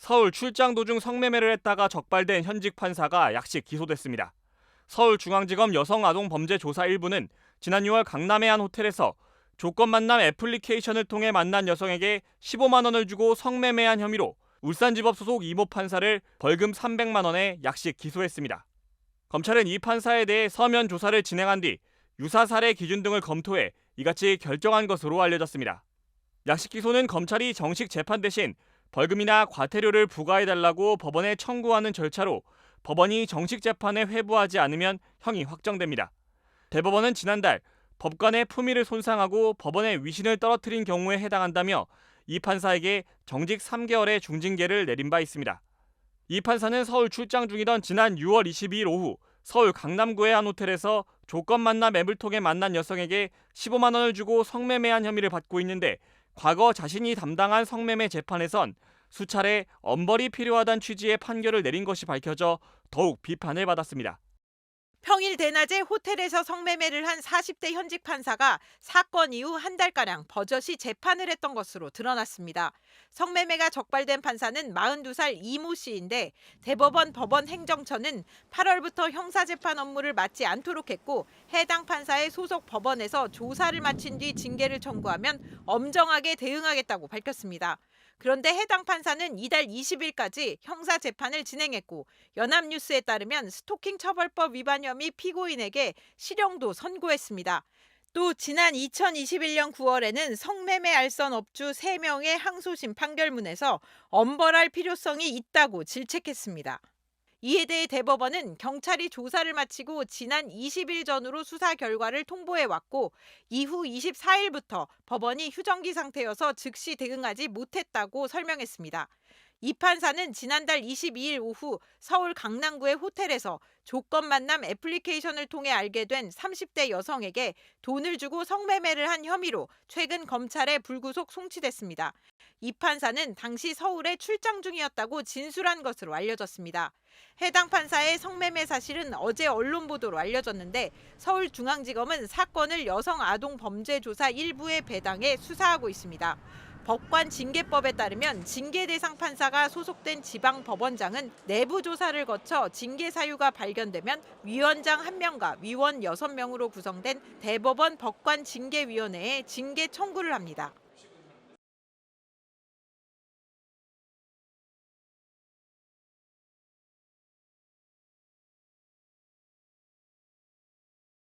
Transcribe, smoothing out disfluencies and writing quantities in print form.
서울 출장 도중 성매매를 했다가 적발된 현직 판사가 약식 기소됐습니다. 서울중앙지검 여성아동범죄조사 1부는 지난 6월 강남의 한 호텔에서 조건 만남 애플리케이션을 통해 만난 여성에게 15만 원을 주고 성매매한 혐의로 울산지법 소속 이모 판사를 벌금 300만 원에 약식 기소했습니다. 검찰은 이 판사에 대해 서면 조사를 진행한 뒤 유사 사례 기준 등을 검토해 이같이 결정한 것으로 알려졌습니다. 약식 기소는 검찰이 정식 재판 대신 벌금이나 과태료를 부과해달라고 법원에 청구하는 절차로 법원이 정식 재판에 회부하지 않으면 형이 확정됩니다. 대법원은 지난달 법관의 품위를 손상하고 법원의 위신을 떨어뜨린 경우에 해당한다며 이 판사에게 정직 3개월의 중징계를 내린 바 있습니다. 이 판사는 서울 출장 중이던 지난 6월 22일 오후 서울 강남구의 한 호텔에서 조건 만남 앱을 통해 만난 여성에게 15만 원을 주고 성매매한 혐의를 받고 있는데 과거 자신이 담당한 성매매 재판에선 수차례 엄벌이 필요하다는 취지의 판결을 내린 것이 밝혀져 더욱 비판을 받았습니다. 평일 대낮에 호텔에서 성매매를 한 40대 현직 판사가 사건 이후 한 달가량 버젓이 재판을 했던 것으로 드러났습니다. 성매매가 적발된 판사는 42살 이모 씨인데 대법원 법원행정처는 8월부터 형사재판 업무를 맡지 않도록 했고 해당 판사의 소속 법원에서 조사를 마친 뒤 징계를 청구하면 엄정하게 대응하겠다고 밝혔습니다. 그런데 해당 판사는 이달 20일까지 형사재판을 진행했고 연합뉴스에 따르면 스토킹 처벌법 위반 혐의 피고인에게 실형도 선고했습니다. 또 지난 2021년 9월에는 성매매 알선 업주 3명의 항소심 판결문에서 엄벌할 필요성이 있다고 질책했습니다. 이에 대해 대법원은 경찰이 조사를 마치고 지난 20일 전후로 수사 결과를 통보해왔고 이후 24일부터 법원이 휴정기 상태여서 즉시 대응하지 못했다고 설명했습니다. 이 판사는 지난달 22일 오후 서울 강남구의 호텔에서 조건 만남 애플리케이션을 통해 알게 된 30대 여성에게 돈을 주고 성매매를 한 혐의로 최근 검찰에 불구속 송치됐습니다. 이 판사는 당시 서울에 출장 중이었다고 진술한 것으로 알려졌습니다. 해당 판사의 성매매 사실은 어제 언론 보도로 알려졌는데 서울중앙지검은 사건을 여성아동범죄조사 1부에 배당해 수사하고 있습니다. 법관징계법에 따르면 징계 대상 판사가 소속된 지방법원장은 내부 조사를 거쳐 징계 사유가 발견되면 위원장 1명과 위원 6명으로 구성된 대법원 법관징계위원회에 징계 청구를 합니다.